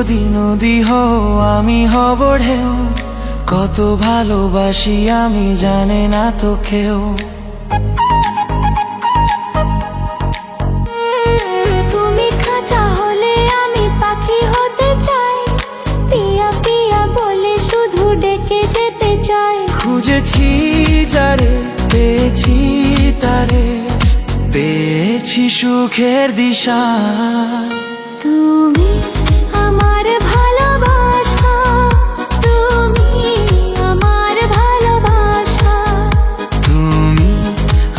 যদি নদী হও আমি হব ঢেউ, কত ভালোবাসি আমি জানে না তো কেউ। তুমি খাঁচা হলে আমি পাখি হতে চাই, পিয়া পিয়া বলে শুধু ডেকে যেতে চাই। খুঁজেছি যারে পেয়েছি তারে, পেয়েছি সুখের দিশা। তুমি আমার ভালোবাসা, তুমি আমার ভালোবাসা, তুমি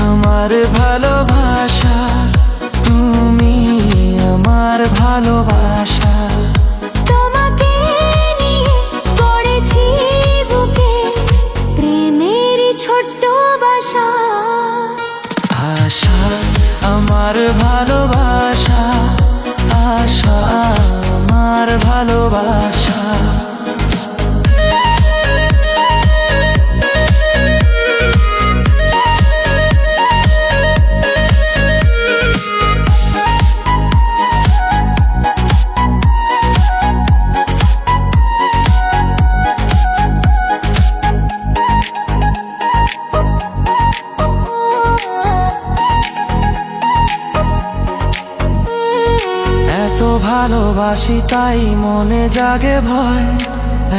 আমার ভালোবাসা, তুমি আমার ভালোবাসা। তোমাকে নিয়ে গড়েছি বুকে প্রেমের ছোট্ট বাসা। আশা আমার ভালোবাসা, আশা আমার ভালোবাসা। এত ভালোবাসি তাই মনে জাগে ভয়,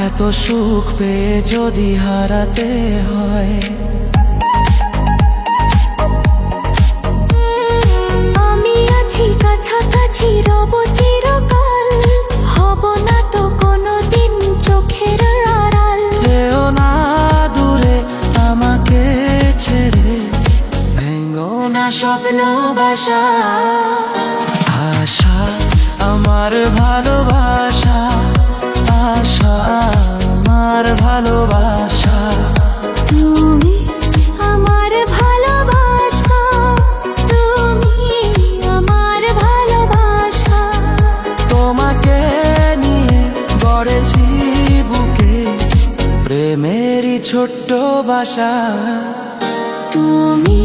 এত সুখ পেয়ে যদি হারাতে হয়। আমি আছি কাছাকাছি রব চিরকাল, হব না তো কোনোদিন চোখের আড়াল। যেও না দূরে আমাকে ছেড়ে, ভেঙো না স্বপ্ন বাসা। আশা আমার ভালোবাসা, আশা আমার ভালোবাসা। তুমি আমার ভালোবাসা, তুমি আমার ভালোবাসা। তোমাকে নিয়ে গড়েছি বুকে প্রেমেরই ছোট্ট বাসা। তুমি